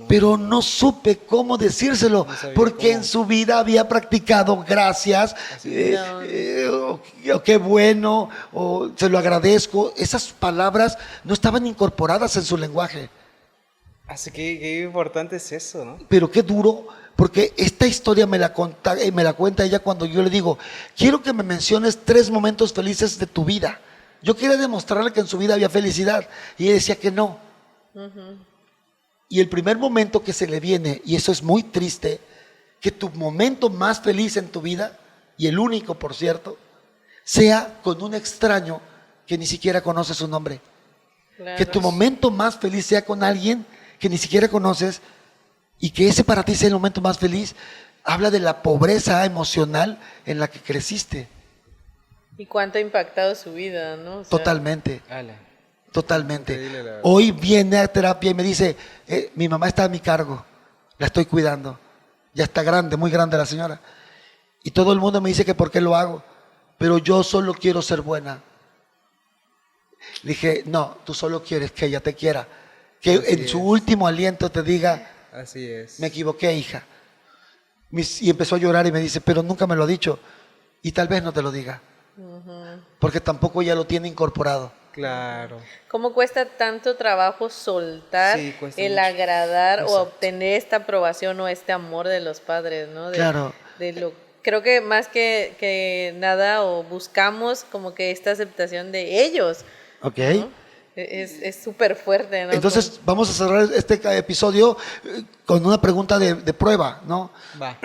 pero no supe cómo decírselo, No sabía porque cómo. en su vida había practicado gracias, o qué bueno, o se lo agradezco. Esas palabras no estaban incorporadas en su lenguaje. Así que qué importante es eso, ¿no? Pero qué duro, porque esta historia me la cuenta ella cuando yo le digo, quiero que me menciones 3 momentos felices de tu vida. Yo quería demostrarle que en su vida había felicidad, y ella decía que no. Y el primer momento que se le viene, y eso es muy triste, que tu momento más feliz en tu vida, y el único por cierto, sea con un extraño que ni siquiera conoce su nombre. Claro. Que tu momento más feliz sea con alguien que ni siquiera conoces y que ese para ti sea el momento más feliz, habla de la pobreza emocional en la que creciste. Y cuánto ha impactado su vida, ¿no? O sea, Totalmente, Ala. totalmente. Increíble, la verdad. Hoy viene a terapia y me dice, mi mamá está a mi cargo, la estoy cuidando. Ya está grande, muy grande la señora. Y todo el mundo me dice que por qué lo hago, pero yo solo quiero ser buena. Le dije, no, tú solo quieres que ella te quiera. Que Así en su es. último aliento te diga, Así es. me equivoqué, hija. Y empezó a llorar y me dice, pero nunca me lo ha dicho. Y tal vez no te lo diga. Porque tampoco ella lo tiene incorporado. Claro. ¿Cómo cuesta tanto trabajo soltar Sí, cuesta el mucho. agradar o Exacto. obtener esta aprobación o este amor de los padres, ¿no? Claro. Creo que más que nada o buscamos como que esta aceptación de ellos. ¿Ok? ¿no? Es súper fuerte, ¿no? Entonces vamos a cerrar este episodio con una pregunta de prueba, ¿no? Va.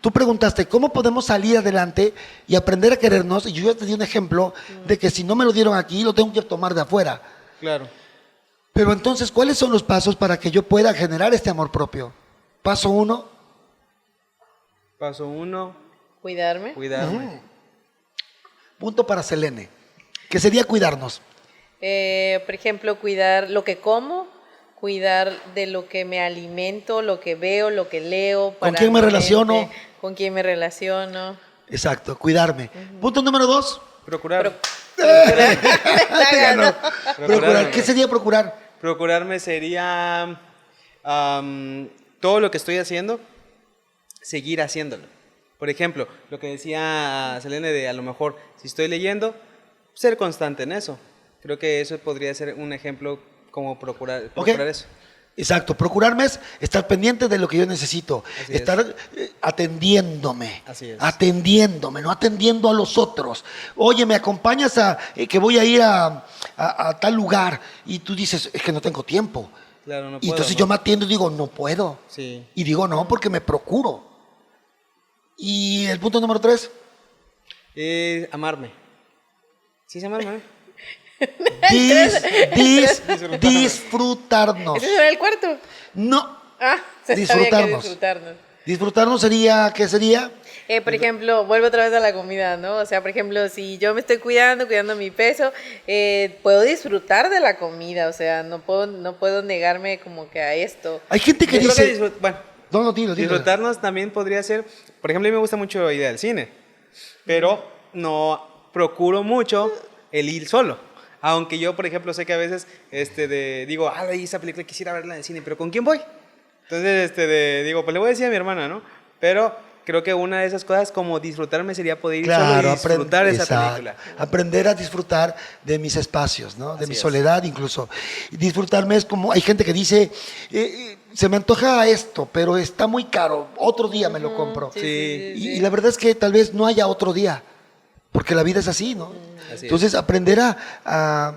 Tú preguntaste, ¿cómo podemos salir adelante y aprender a querernos? Y yo ya te di un ejemplo de que si no me lo dieron aquí, lo tengo que tomar de afuera. Claro. Pero entonces, ¿cuáles son los pasos para que yo pueda generar este amor propio? Paso 1, Paso 1, Cuidarme. cuidarme. Punto para Selene. ¿Qué sería cuidarnos? Por ejemplo, cuidar lo que como, cuidar de lo que me alimento, lo que veo, lo que leo. ¿Con quién me mi relaciono? mente, con quién me relaciono. Exacto, cuidarme. Punto número 2. Procurar. Te ganó. Procurar. Procurarme. ¿Qué sería procurar? Procurarme sería todo lo que estoy haciendo, seguir haciéndolo. Por ejemplo, lo que decía Selene de a lo mejor, si estoy leyendo, ser constante en eso. Creo que eso podría ser un ejemplo como procurar eso. Exacto, procurarme es estar pendiente de lo que yo necesito, Así estar atendiéndome, Así es. atendiéndome, no atendiendo a los otros. Oye, ¿me acompañas a que voy a ir a tal lugar? Y tú dices, es que no tengo tiempo. Claro, no Y puedo, entonces ¿no? yo me atiendo y digo, no puedo. Sí. Y digo, no, porque me procuro. Y el punto número 3, Amarme. ¿Sí es amarme? disfrutarnos. ¿Ese será el cuarto? No, Ah, se Disfrutarnos. sabía que disfrutarnos. disfrutarnos sería, ¿qué sería? Por ejemplo, vuelvo otra vez a la comida, ¿no? O sea, por ejemplo, si yo me estoy cuidando mi peso, puedo disfrutar de la comida, o sea, no puedo negarme como que a esto. Hay gente que Yo creo dice... bueno, No, dilo. disfrutarnos también podría ser, por ejemplo, a mí me gusta mucho la idea del cine, pero no procuro mucho el ir solo. Aunque yo, por ejemplo, sé que a veces digo, esa película quisiera verla en el cine, pero ¿con quién voy? Entonces, digo, pues le voy a decir a mi hermana, ¿no? Pero creo que una de esas cosas como disfrutarme sería poder ir solo y disfrutar esa película. Aprender a disfrutar de mis espacios, ¿no? De Así mi es. soledad incluso. Y disfrutarme es como, hay gente que dice, se me antoja esto, pero está muy caro, otro día me lo compro. Sí. Y la verdad es que tal vez no haya otro día, porque la vida es así, ¿no? Así es. Entonces aprender a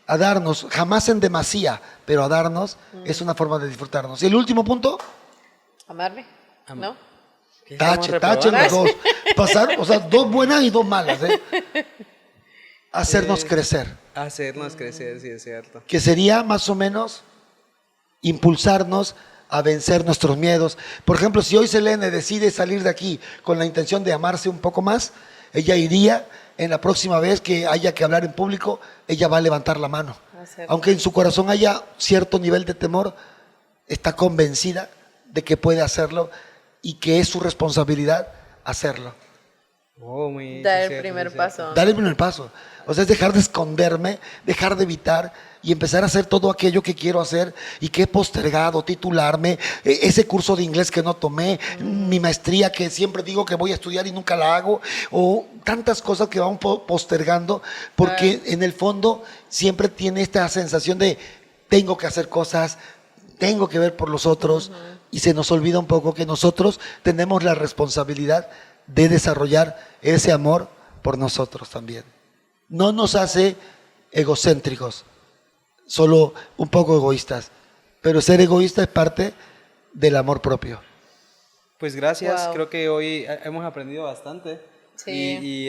darnos, jamás en demasía, pero a darnos es una forma de disfrutarnos. Y el último punto, Amarme, ¿no? ¿Qué estamos tache los reprobando? dos. Pasar, o sea, 2 buenas y 2 malas, ¿eh? Hacernos crecer, Hacernos crecer, sí, es cierto. que sería más o menos impulsarnos a vencer nuestros miedos. Por ejemplo, si hoy Selene decide salir de aquí con la intención de amarse un poco más, ella iría, en la próxima vez que haya que hablar en público, ella va a levantar la mano. Hacer. Aunque en su corazón haya cierto nivel de temor, está convencida de que puede hacerlo y que es su responsabilidad hacerlo. Oh, muy Dar sí, el cierto, primer sí, cierto. paso. Dar el primer paso. O sea, es dejar de esconderme, dejar de evitar y empezar a hacer todo aquello que quiero hacer y que he postergado, titularme, ese curso de inglés que no tomé, mi maestría que siempre digo que voy a estudiar y nunca la hago, o tantas cosas que vamos postergando, porque en el fondo siempre tiene esta sensación de tengo que hacer cosas, tengo que ver por los otros, y se nos olvida un poco que nosotros tenemos la responsabilidad de desarrollar ese amor por nosotros también. No nos hace egocéntricos, solo un poco egoístas, pero ser egoísta es parte del amor propio. Pues gracias, Wow. creo que hoy hemos aprendido bastante. Sí.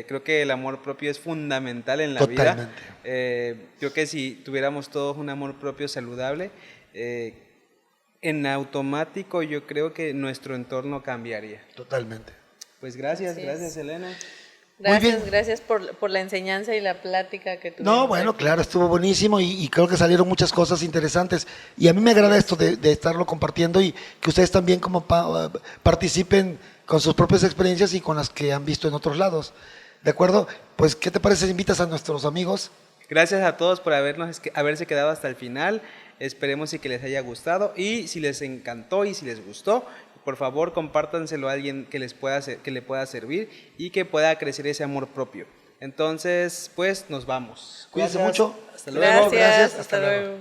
Creo que el amor propio es fundamental en la Totalmente. vida. Creo que si tuviéramos todos un amor propio saludable, en automático yo creo que nuestro entorno cambiaría. Totalmente. Pues gracias, Así es. gracias Elena. Gracias, bien. gracias por la enseñanza y la plática que tuvimos. No, bueno, claro, estuvo buenísimo y creo que salieron muchas cosas interesantes. Y a mí me agrada esto de estarlo compartiendo y que ustedes también como participen con sus propias experiencias y con las que han visto en otros lados. ¿De acuerdo? Pues, ¿qué te parece si invitas a nuestros amigos? Gracias a todos por haberse quedado hasta el final. Esperemos y que les haya gustado. Y si les encantó y si les gustó, por favor compártanselo a alguien que le pueda servir y que pueda crecer ese amor propio. Entonces, pues nos vamos. Cuídense Gracias. mucho. Hasta luego. Gracias, hasta luego.